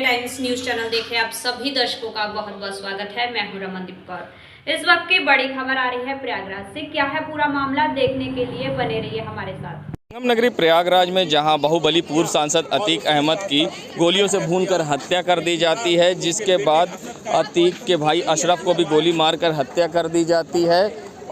Times news channel देखे आप सभी दर्शकों का बहुत बहुत स्वागत है। मैं हूं रमनदीप कौर। इस वक्त की बड़ी खबर आ रही है प्रयागराज से। क्या है पूरा मामला, देखने के लिए बने रहिए हमारे साथ। संगम नगरी प्रयागराज में जहां बाहुबली पूर्व सांसद अतीक अहमद की गोलियों से भूनकर हत्या कर दी जाती है, जिसके बाद अतीक के भाई अशरफ को भी गोली मारकर हत्या कर दी जाती है।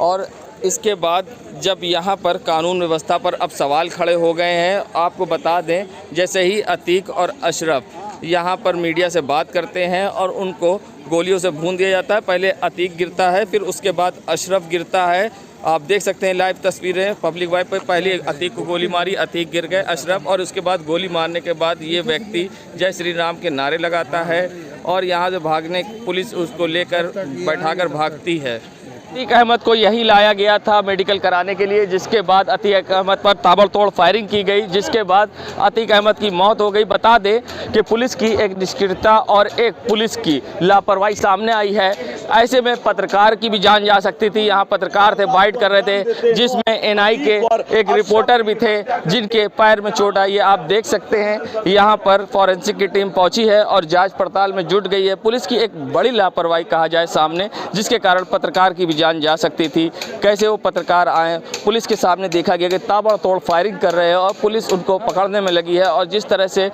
और इसके बाद जब यहां पर कानून व्यवस्था पर अब सवाल खड़े हो गए हैं। आपको बता दें, जैसे ही अतीक और अशरफ यहां पर मीडिया से बात करते हैं और उनको गोलियों से भून दिया जाता है। पहले अतीक गिरता है, फिर उसके बाद अशरफ गिरता है। आप देख सकते हैं लाइव तस्वीरें पब्लिक वाइब पर। पहले अतीक को गोली मारी, अतीक गिर गए, अशरफ, और उसके बाद गोली मारने के बाद ये व्यक्ति जय श्री राम के नारे लगाता है और यहाँ से भागने पुलिस उसको लेकर बैठाकर भागती है। अतीक अहमद को यहीं लाया गया था मेडिकल कराने के लिए, जिसके बाद अतीक अहमद पर ताबड़तोड़ फायरिंग की गई, जिसके बाद अतीक अहमद की मौत हो गई। बता दें कि पुलिस की एक निष्क्रियता और एक पुलिस की लापरवाही सामने आई है। ऐसे में पत्रकार की भी जान जा सकती थी। यहाँ पत्रकार थे, बाइट कर रहे थे, जिसमें एनआई के एक रिपोर्टर भी थे जिनके पैर में चोट आई है। आप देख सकते हैं यहाँ पर फॉरेंसिक की टीम पहुँची है और जाँच पड़ताल में जुट गई है। पुलिस की एक बड़ी लापरवाही कहा जाए सामने, जिसके कारण पत्रकार की भी जान जा सकती थी। कैसे वो पत्रकार आए, पुलिस के सामने देखा गया कि ताबड़तोड़ फायरिंग कर रहे हैं और पुलिस उनको पकड़ने में लगी है, और जिस तरह से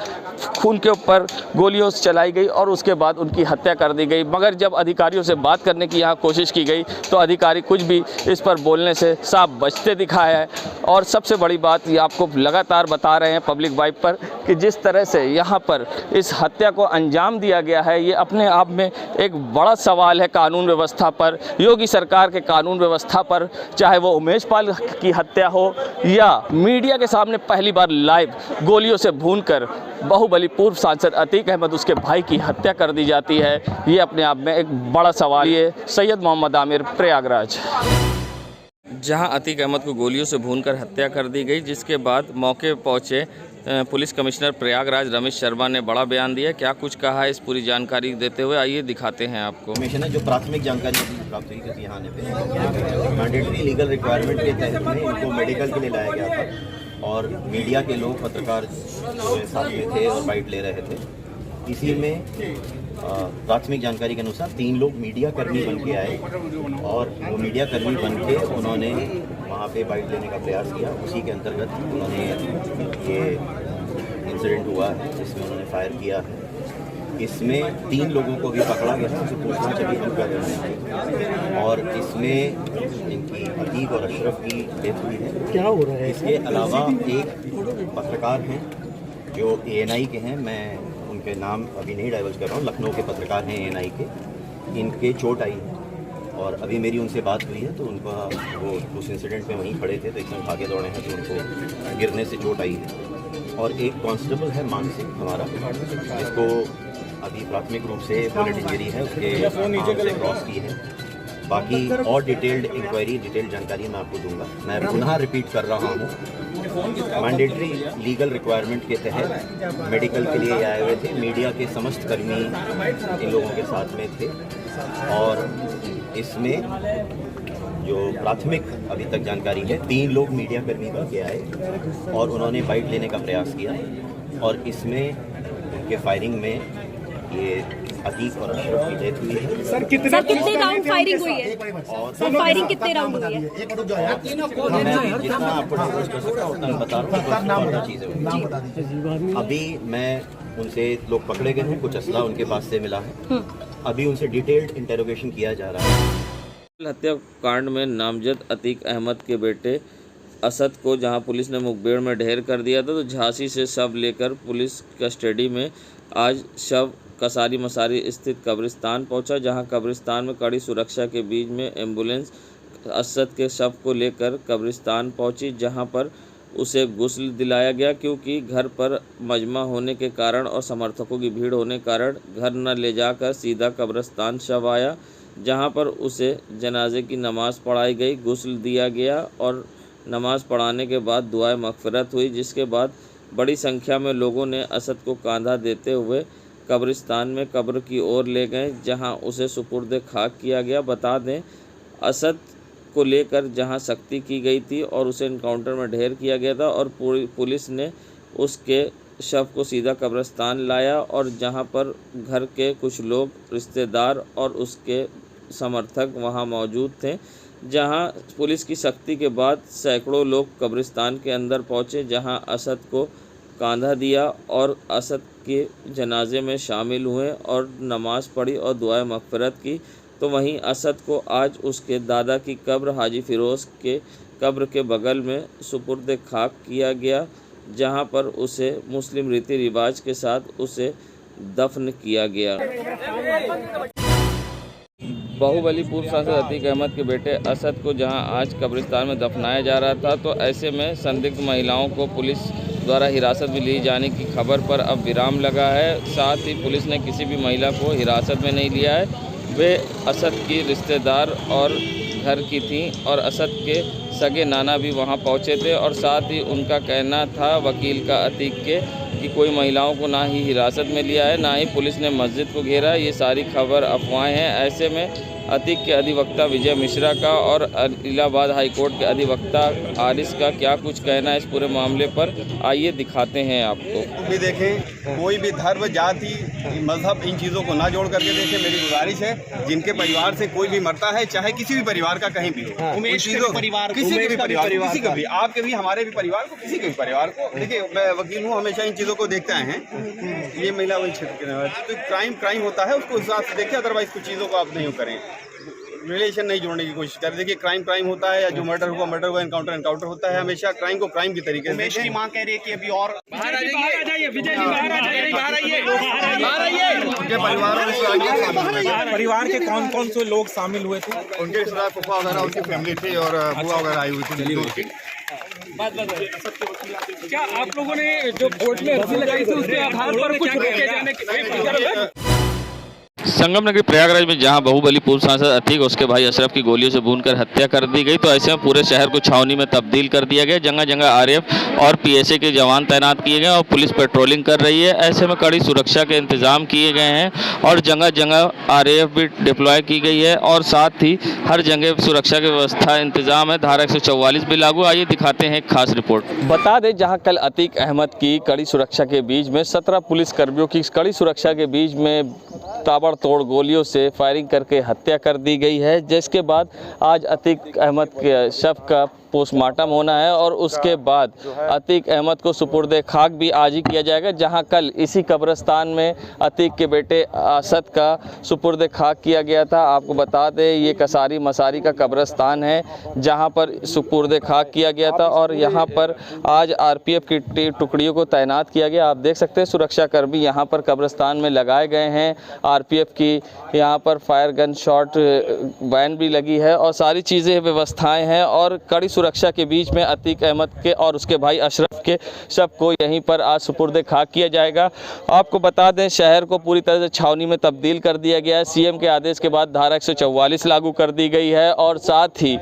खून के ऊपर गोलियों से चलाई गई और उसके बाद उनकी हत्या कर दी गई। मगर जब अधिकारियों से बात करने की यहाँ कोशिश की गई तो अधिकारी कुछ भी इस पर बोलने से साफ बचते दिखाया है। और सबसे बड़ी बात ये आपको लगातार बता रहे हैं पब्लिक वाइब पर कि जिस तरह से यहाँ पर इस हत्या को अंजाम दिया गया है, ये अपने आप में एक बड़ा सवाल है कानून व्यवस्था पर, योगी सरकार के कानून व्यवस्था पर। चाहे वो उमेश पाल की हत्या हो या मीडिया के सामने पहली बार लाइव गोलियों से भूनकर बाहुबली पूर्व सांसद अतीक अहमद उसके भाई की हत्या कर दी जाती है, ये अपने आप में एक बड़ा सवाल। ये सैयद मोहम्मद आमिर, प्रयागराज। जहां अतीक अहमद को गोलियों से भूनकर हत्या कर दी गई, जिसके बाद मौके पर पहुंचे पुलिस कमिश्नर प्रयागराज रमेश शर्मा ने बड़ा बयान दिया। क्या कुछ कहा है इस पूरी जानकारी देते हुए, आइए दिखाते हैं आपको। कमीशन जो प्राथमिक जानकारी प्राप्त हुई थी यहाँ पे मैंडेटरी लीगल रिक्वायरमेंट के तहत में इनको मेडिकल के लिए लाया गया था और मीडिया के लोग पत्रकार साथ में थे और बाइट ले रहे थे। इसी में प्राथमिक जानकारी के अनुसार 3 लोग मीडिया कर्मी बन के आए और वो मीडिया कर्मी बन के उन्होंने वहाँ पे बाइट लेने का प्रयास किया। उसी के अंतर्गत उन्होंने ये इंसिडेंट हुआ है जिसमें उन्होंने फायर किया है। इसमें 3 लोगों को भी पकड़ा गया है, उनसे पूछताछ अभी हम कर रहे हैं और इसमें इनकी अतीक और अशरफ की डेथ हुई है। क्या हो रहा है? इसके अलावा एक पत्रकार हैं जो ANI के हैं, मैं उनके नाम अभी नहीं डाइवर्स कर रहा हूँ, लखनऊ के पत्रकार हैं ANI के, इनके चोट आई है और अभी मेरी उनसे बात हुई है तो उनका वो उस इंसिडेंट में वहीं खड़े थे तो एकदम भागे दौड़े हैं तो उनको गिरने से चोट आई है। और एक कांस्टेबल है मानसिक हमारा, जिसको अभी प्राथमिक रूप से बुलेट इंजरी है, उसके आर्म से क्रॉस की है। बाकी और डिटेल्ड इंक्वायरी, डिटेल्ड जानकारी मैं आपको दूंगा। मैं पुनः रिपीट कर रहा हूँ, मैंडेटरी लीगल रिक्वायरमेंट के तहत मेडिकल के लिए आए हुए थे। मीडिया के समस्त कर्मी इन लोगों के साथ में थे और इसमें जो प्राथमिक अभी तक जानकारी है 3 लोग मीडिया कर्मी बन के आए और उन्होंने बाइट लेने का प्रयास किया और इसमें उनके फायरिंग में ये अतीक और अशरफ की डेथ हुई है। सर कितने राउंड फायरिंग हुई है? और सर फायरिंग कितने राउंड हुई है? मैं जितना आपको डिस्कस कर सकता हूँ उतना मैं बता रहा हूँ। चीज़ें अभी मैं उनसे लोग पकड़े गए हैं, कुछ असला उनके पास से मिला है, अभी उनसे डिटेल्ड इंटेरोगेशन किया जा रहा है। हत्याकांड में नामजद अतीक अहमद के बेटे असद को जहां पुलिस ने मुखबिर में ढेर कर दिया था, तो झांसी से शव लेकर पुलिस कस्टडी में आज शव कसारी मसारी स्थित कब्रिस्तान पहुंचा, जहां कब्रिस्तान में कड़ी सुरक्षा के बीच में एम्बुलेंस असद के शव को लेकर कब्रिस्तान पहुंची, जहां पर उसे गुस्ल दिलाया गया, क्योंकि घर पर मजमा होने के कारण और समर्थकों की भीड़ होने के कारण घर न ले जाकर सीधा कब्रिस्तान शव आया, जहां पर उसे जनाजे की नमाज़ पढ़ाई गई, गुस्ल दिया गया और नमाज़ पढ़ाने के बाद दुआए मग़फ़िरत हुई, जिसके बाद बड़ी संख्या में लोगों ने असद को कंधा देते हुए कब्रिस्तान में कब्र की ओर ले गए, जहां उसे सुपुर्द खाक किया गया। बता दें, असद को लेकर जहां सख्ती की गई थी और उसे इनकाउंटर में ढेर किया गया था और पूरी पुलिस ने उसके शव को सीधा कब्रिस्तान लाया और जहां पर घर के कुछ लोग, रिश्तेदार और उसके समर्थक वहां मौजूद थे। जहां पुलिस की सख्ती के बाद सैकड़ों लोग कब्रिस्तान के अंदर पहुंचे, जहां असद को कांधा दिया और असद के जनाजे में शामिल हुए और नमाज़ पढ़ी और दुआए मग़फ़िरत की। तो वहीं असद को आज उसके दादा की कब्र हाजी फ़िरोज़ के कब्र के बगल में सुपुर्द खाक किया गया, जहां पर उसे मुस्लिम रीति रिवाज के साथ उसे दफन किया गया। बाहुबली पूर्व सांसद अतीक अहमद के बेटे असद को जहां आज कब्रिस्तान में दफनाया जा रहा था, तो ऐसे में संदिग्ध महिलाओं को पुलिस द्वारा हिरासत में लिए जाने की खबर पर अब विराम लगा है। साथ ही पुलिस ने किसी भी महिला को हिरासत में नहीं लिया है। वे असद की रिश्तेदार और घर की थीं और असद के सगे नाना भी वहां पहुंचे थे और साथ ही उनका कहना था वकील का अतीक के कि कोई महिलाओं को ना ही हिरासत में लिया है, ना ही पुलिस ने मस्जिद को घेरा। ये सारी खबर अफवाहें हैं। ऐसे में अतीक के अधिवक्ता विजय मिश्रा का और इलाहाबाद हाई कोर्ट के अधिवक्ता आरिस का क्या कुछ कहना है इस पूरे मामले पर, आइए दिखाते हैं आपको। भी देखें, कोई भी धर्म, जाति, मजहब, इन चीज़ों को ना जोड़ करके देखें। मेरी गुजारिश है, जिनके परिवार से कोई भी मरता है, चाहे किसी भी परिवार का कहीं भी हो, उमेश के परिवार, किसी के भी परिवार, किसी का भी, आपके भी, हमारे भी परिवार को, किसी के भी परिवार को, देखिए मैं वकील हूँ, हमेशा इन चीज़ों को देखते आए हैं। ये महिला वही क्षेत्र तो क्राइम होता है, उसको हिसाब से देखिए, अदरवाइज कुछ चीज़ों को आप नहीं करें, रिलेशन नहीं जोड़ने की कोशिश करें। देखिए क्राइम होता है, या जो मर्डर हुआ, एनकाउंटर होता है। हमेशा क्राइम को क्राइम की तरीके से की मां कह रही है कि अभी और बाहर आ जाइए, विजय जी बाहर आ जाइए, बाहर आइए। उनके परिवार के कौन से लोग शामिल हुए थे? उनके रिश्तेदार, फूफा वगैरह, उनकी फैमिली थी और बुआ वगैरह आई हुई थी। क्या आप लोगों ने जो कोर्ट में अर्जी लगाई थी उसके आधार पर कुछ रोके जाने की? संगम नगरी प्रयागराज में जहां बाहुबली पूर्व सांसद अतीक उसके भाई अशरफ की गोलियों से भूनकर हत्या कर दी गई, तो ऐसे में पूरे शहर को छावनी में तब्दील कर दिया गया। जगह जगह आरएएफ और पीएसए के जवान तैनात किए गए और पुलिस पेट्रोलिंग कर रही है। ऐसे में कड़ी सुरक्षा के इंतजाम किए गए हैं और जगह जगह आरएएफ भी डिप्लॉय की गई है और साथ ही हर जगह सुरक्षा की व्यवस्था इंतजाम है। धारा 144 भी लागू। आइए दिखाते हैं एक खास रिपोर्ट। बता दें, जहाँ कल अतीक अहमद की कड़ी सुरक्षा के बीच में 17 पुलिसकर्मियों की कड़ी सुरक्षा के बीच में ताबड़तोड़ गोलियों से फायरिंग करके हत्या कर दी गई है, जिसके बाद आज अतीक अहमद के शव का पोस्टमार्टम होना है और उसके बाद अतीक अहमद को सुपुर्द खाक भी आज ही किया जाएगा। जहां कल इसी कब्रिस्तान में अतीक के बेटे असद का सुपुर्द खाक किया गया था। आपको बता दें, ये कसारी मसारी का कब्रिस्तान है जहां पर सुपुर्द खाक किया गया था और यहां पर आज आरपीएफ की टुकड़ियों को तैनात किया गया। आप देख सकते हैं सुरक्षाकर्मी यहां पर कब्रिस्तान में लगाए गए हैं। आरपीएफ की यहां पर फायर गन शॉट वैन भी लगी है और सारी चीज़ें व्यवस्थाएं हैं और कड़ी सुरक्षा के बीच में अतीक अहमद के और उसके भाई अशरफ के शव को यहीं पर आज सुपुर्द खाक किया जाएगा। आपको बता दें, शहर को पूरी तरह से छावनी में तब्दील कर दिया गया है। सीएम के आदेश के बाद धारा 144 लागू कर दी गई है और साथ ही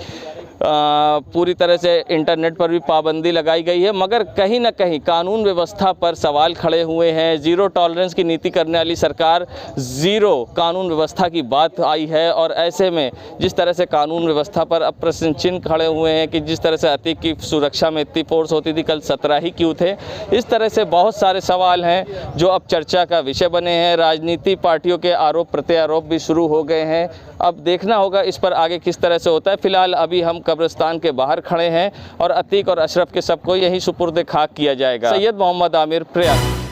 पूरी तरह से इंटरनेट पर भी पाबंदी लगाई गई है। मगर कहीं ना कहीं कानून व्यवस्था पर सवाल खड़े हुए हैं। ज़ीरो टॉलरेंस की नीति करने वाली सरकार, ज़ीरो कानून व्यवस्था की बात आई है और ऐसे में जिस तरह से कानून व्यवस्था पर अब प्रश्न चिन्ह खड़े हुए हैं कि जिस तरह से अतीक की सुरक्षा में इतनी फोर्स होती थी, कल 17 ही क्यों थे, इस तरह से बहुत सारे सवाल हैं जो अब चर्चा का विषय बने हैं। राजनीति पार्टियों के आरोप प्रत्यारोप भी शुरू हो गए हैं। अब देखना होगा इस पर आगे किस तरह से होता है। फिलहाल अभी हम कब्रिस्तान के बाहर खड़े हैं और अतीक और अशरफ के सबको यही सुपुर्द खाक किया जाएगा। सैयद मोहम्मद आमिर, प्रयाग।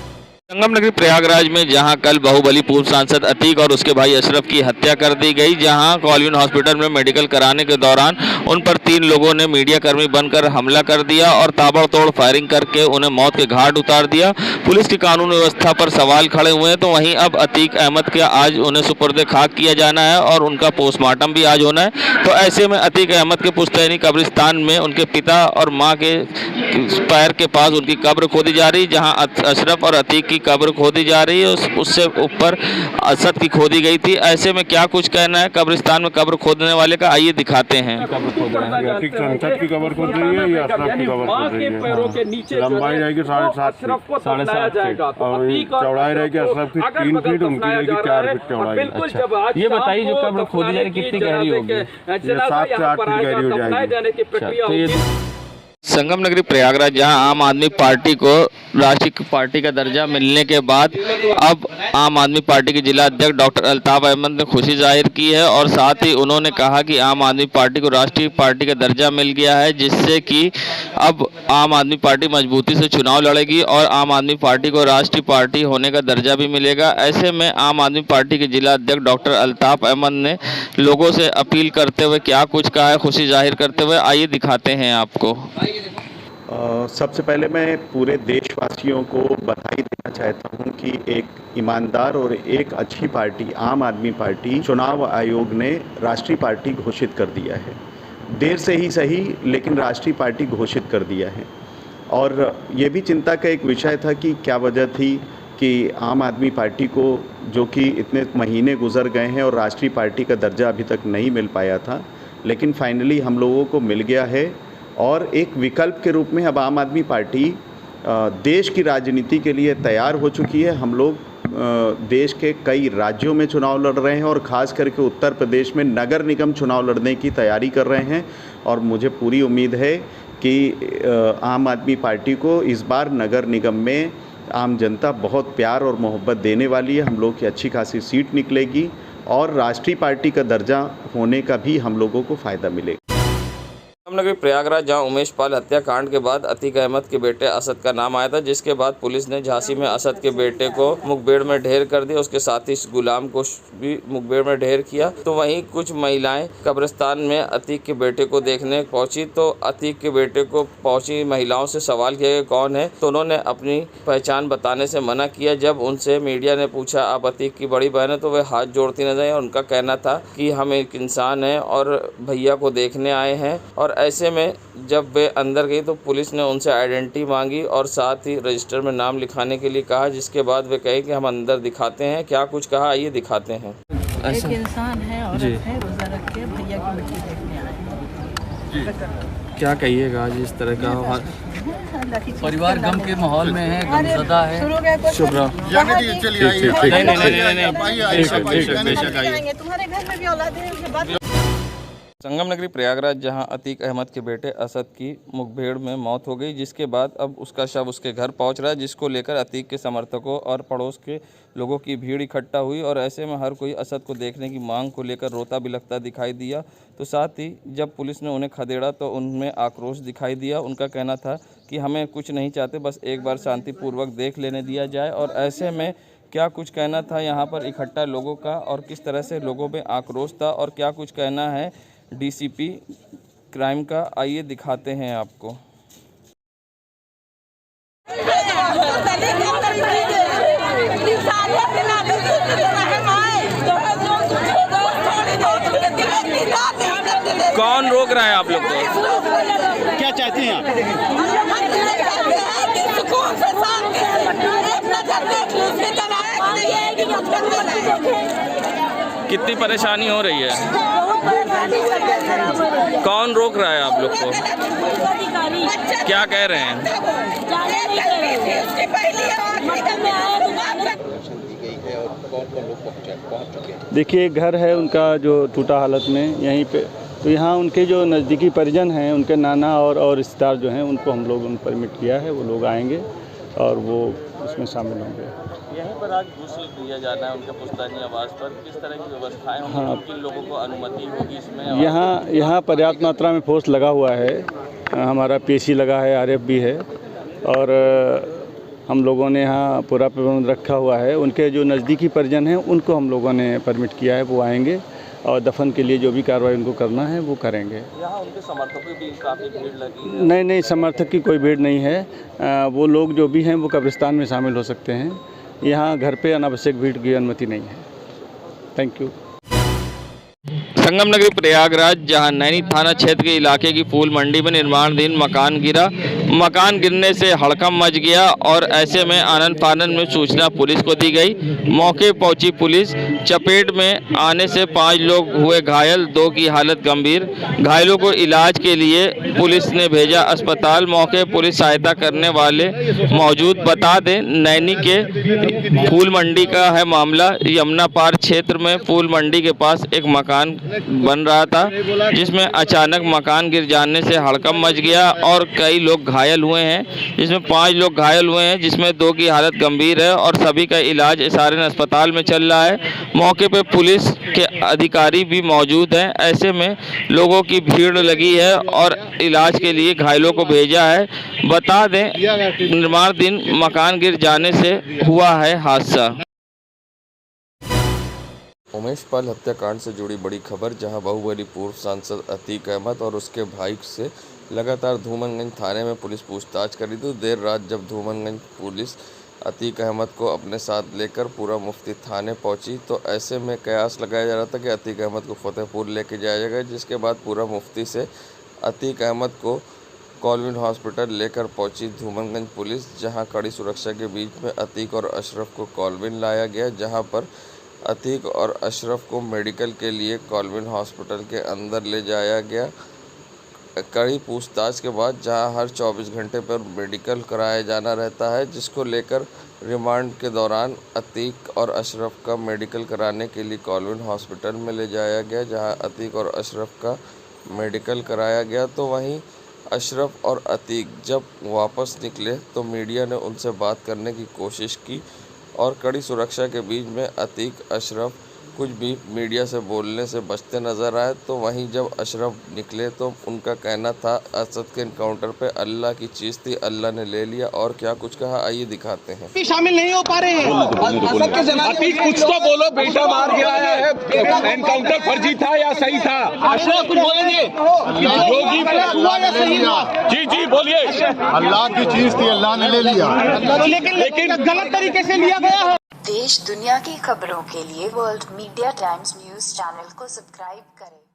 संगम नगरी प्रयागराज में जहां कल बाहुबली पूर्व सांसद अतीक और उसके भाई अशरफ की हत्या कर दी गई, जहां कॉलविन हॉस्पिटल में मेडिकल कराने के दौरान उन पर 3 लोगों ने मीडिया कर्मी बनकर हमला कर दिया और ताबड़तोड़ फायरिंग करके उन्हें मौत के घाट उतार दिया। पुलिस की कानून व्यवस्था पर सवाल खड़े हुए हैं। तो वहीं अब अतीक अहमद के आज उन्हें सुपुर्द खाक किया जाना है और उनका पोस्टमार्टम भी आज होना है। तो ऐसे में अतीक अहमद के पुश्तैनी कब्रिस्तान में उनके पिता और माँ के पैर के पास उनकी कब्र खोदी जा रही, जहाँ अशरफ और अतीक कब्र खोदी जा रही है, उससे ऊपर असद की खोदी गई थी। ऐसे में क्या कुछ कहना है कब्रिस्तान में कब्र खोदने वाले का, आइए दिखाते हैं। कब्र खोद रहे हैं, अतीक सांसद की कब्र खोद रही है या अशरफ की कब्र खोद रही है। लंबाई रहेगी 7.5 फीट और चौड़ाई रहेगी अशरफ की 3 फीट, उनकी रहेगी 4 फीट चौड़ाई। अच्छा, ये बताइए जो कब्र खोदी जाएगी कितनी गहरी होगी? 7 से 8 फीट गहरी हो जाएगी। संगम नगरी प्रयागराज जहां आम आदमी पार्टी को राष्ट्रीय पार्टी का दर्जा मिलने के बाद अब आम आदमी पार्टी के जिला अध्यक्ष डॉक्टर अल्ताफ अहमद ने खुशी जाहिर की है और साथ ही उन्होंने कहा कि आम आदमी पार्टी को राष्ट्रीय पार्टी का दर्जा मिल गया है, जिससे कि अब आम आदमी पार्टी मजबूती से चुनाव लड़ेगी और आम आदमी पार्टी को राष्ट्रीय पार्टी होने का दर्जा भी मिलेगा। ऐसे में आम आदमी पार्टी के जिला अध्यक्ष डॉक्टर अल्ताफ अहमद ने लोगों से अपील करते हुए क्या कुछ कहा है, खुशी जाहिर करते हुए आइए दिखाते हैं आपको। सबसे पहले मैं पूरे देशवासियों को बधाई देना चाहता हूं कि एक ईमानदार और एक अच्छी पार्टी आम आदमी पार्टी चुनाव आयोग ने राष्ट्रीय पार्टी घोषित कर दिया है। देर से ही सही लेकिन राष्ट्रीय पार्टी घोषित कर दिया है। और ये भी चिंता का एक विषय था कि क्या वजह थी कि आम आदमी पार्टी को, जो कि इतने महीने गुजर गए हैं और राष्ट्रीय पार्टी का दर्जा अभी तक नहीं मिल पाया था, लेकिन फाइनली हम लोगों को मिल गया है। और एक विकल्प के रूप में अब आम आदमी पार्टी देश की राजनीति के लिए तैयार हो चुकी है। हम लोग देश के कई राज्यों में चुनाव लड़ रहे हैं और ख़ास करके उत्तर प्रदेश में नगर निगम चुनाव लड़ने की तैयारी कर रहे हैं। और मुझे पूरी उम्मीद है कि आम आदमी पार्टी को इस बार नगर निगम में आम जनता बहुत प्यार और मोहब्बत देने वाली है। हम लोग की अच्छी खासी सीट निकलेगी और राष्ट्रीय पार्टी का दर्जा होने का भी हम लोगों को फ़ायदा मिलेगा। संगम नगरी प्रयागराज जहां उमेश पाल हत्याकांड के बाद अतीक अहमद के बेटे असद का नाम आया था, जिसके बाद पुलिस ने झांसी में असद के बेटे को मुखबिर में ढेर कर दिया, उसके साथ ही गुलाम को भी मुखबिर में ढेर किया। तो वहीं कुछ महिलाएं कब्रिस्तान में अतीक के बेटे को देखने पहुंची, तो अतीक के बेटे को पहुंची महिलाओं से सवाल किया कि कौन है, तो उन्होंने अपनी पहचान बताने से मना किया। जब उनसे मीडिया ने पूछा आप अतीक की बड़ी बहन है, तो वे हाथ जोड़ती नजर आई और उनका कहना था कि हम एक इंसान हैं और भैया को देखने आए हैं। और ऐसे में जब वे अंदर गई तो पुलिस ने उनसे आइडेंटिटी मांगी और साथ ही रजिस्टर में नाम लिखाने के लिए कहा, जिसके बाद वे कहे कि हम अंदर दिखाते हैं। क्या कुछ कहा आइए दिखाते हैं। एक इंसान है, औरत है, रोजा रख के भैया की मिट्टी देखने आए हैं। क्या कहिएगा आज इस तरह का परिवार गम के माहौल में है, गमज़दा है। शुभ तुम्हारे घर में भी औलाद है। संगम नगरी प्रयागराज जहां अतीक अहमद के बेटे असद की मुठभेड़ में मौत हो गई, जिसके बाद अब उसका शव उसके घर पहुंच रहा है, जिसको लेकर अतीक के समर्थकों और पड़ोस के लोगों की भीड़ इकट्ठा हुई। और ऐसे में हर कोई असद को देखने की मांग को लेकर रोता बिलखता दिखाई दिया। तो साथ ही जब पुलिस ने उन्हें खदेड़ा तो उनमें आक्रोश दिखाई दिया। उनका कहना था कि हमें कुछ नहीं चाहते, बस एक बार शांतिपूर्वक देख लेने दिया जाए। और ऐसे में क्या कुछ कहना था यहाँ पर इकट्ठा लोगों का और किस तरह से लोगों में आक्रोश था और क्या कुछ कहना है डीसीपी क्राइम का, आइए दिखाते हैं आपको। कौन रोक रहा है आप लोग को? क्या चाहते हैं आप? कितनी परेशानी हो रही है? कौन रोक रहा है आप लोग को? क्या कह रहे हैं? देखिए, घर है उनका जो टूटा हालत में यहीं पे, तो यहाँ उनके जो नज़दीकी परिजन हैं, उनके नाना और रिश्तेदार जो हैं, उनको हम लोग उन परमिट किया है, वो लोग आएंगे और वो उसमें शामिल होंगे। यहीं पर आज गुस्ल दिया जाना है उनके पुश्तैनी आवास पर, किस तरह की व्यवस्थाएं होंगी? हाँ, किन लोगों को अनुमति होगी इसमें? यहाँ पर्याप्त मात्रा में फोर्स लगा हुआ है, हमारा पीसी लगा है, आरएफ भी है और हम लोगों ने यहाँ पूरा प्रबंध रखा हुआ है। उनके जो नज़दीकी परिजन हैं उनको हम लोगों ने परमिट किया है, वो आएंगे और दफन के लिए जो भी कार्रवाई उनको करना है वो करेंगे। यहाँ उनके समर्थकों की भी काफ़ी भीड़ लगी है? नहीं, समर्थक की कोई भीड़ नहीं है। वो लोग जो भी हैं वो कब्रिस्तान में शामिल हो सकते हैं। यहाँ घर पे अनावश्यक भीड़ की अनुमति नहीं है। Thank you. संगम नगरी प्रयागराज जहां नैनी थाना क्षेत्र के इलाके की फूल मंडी में निर्माणाधीन मकान गिरा। मकान गिरने से हड़कंप मच गया और ऐसे में आनन फानन में सूचना पुलिस को दी गई। मौके पहुंची पुलिस, चपेट में आने से 5 लोग हुए घायल, 2 की हालत गंभीर। घायलों को इलाज के लिए पुलिस ने भेजा अस्पताल। मौके पुलिस सहायता करने वाले मौजूद। बता दें, नैनी के फूल मंडी का है मामला। यमुना पार क्षेत्र में फूल मंडी के पास एक मकान बन रहा था, जिसमें अचानक मकान गिर जाने से हड़कंप मच गया और कई लोग घायल हुए हैं, जिसमें 5 लोग घायल हुए हैं, जिसमें 2 की हालत गंभीर है और सभी का इलाज एसआरएन अस्पताल में चल रहा है। मौके पर पुलिस के अधिकारी भी मौजूद हैं। ऐसे में लोगों की भीड़ लगी है और इलाज के लिए घायलों को भेजा है। बता दें, निर्माणाधीन मकान गिर जाने से हुआ है हादसा। उमेश पाल हत्याकांड से जुड़ी बड़ी खबर, जहां बाहुबली पूर्व सांसद अतीक अहमद और उसके भाई से लगातार धूमनगंज थाने में पुलिस पूछताछ कर रही थी। देर रात जब धूमनगंज पुलिस अतीक अहमद को अपने साथ लेकर पूरा मुफ्ती थाने पहुंची, तो ऐसे में कयास लगाया जा रहा था कि अतीक अहमद को फतेहपुर लेके जाया जाएगा, जिसके बाद पूरा मुफ्ती से अतीक अहमद को कॉलविन हॉस्पिटल लेकर पहुंची धूमनगंज पुलिस, जहां कड़ी सुरक्षा के बीच में अतीक और अशरफ को कॉलविन लाया गया, जहां पर अतीक और अशरफ को मेडिकल के लिए कॉलविन हॉस्पिटल के अंदर ले जाया गया। कड़ी पूछताछ के बाद जहां हर 24 घंटे पर मेडिकल कराया जाना रहता है, जिसको लेकर रिमांड के दौरान अतीक और अशरफ का मेडिकल कराने के लिए कॉलविन हॉस्पिटल में ले जाया गया, जहां अतीक और अशरफ का मेडिकल कराया गया। तो वहीं अशरफ और अतीक जब वापस निकले तो मीडिया ने उनसे बात करने की कोशिश की और कड़ी सुरक्षा के बीच में अतीक अशरफ कुछ भी मीडिया से बोलने से बचते नजर आए। तो वहीं जब अशरफ निकले तो उनका कहना था असद के इनकाउंटर पे अल्लाह की चीज़ थी, अल्लाह ने ले लिया, और क्या कुछ कहा आइए दिखाते हैं। शामिल नहीं हो पा रहे हैं। अतीक कुछ तो बोलो, बेटा मार गया है, एनकाउंटर फर्जी था या सही था? अशरफ कुछ बोलेंगे? जी जी बोलिए। अल्लाह की चीज थी, अल्लाह ने ले लिया, लेकिन गलत तरीके से लिया गया है। देश दुनिया की खबरों के लिए world media times news channel को सब्सक्राइब करें।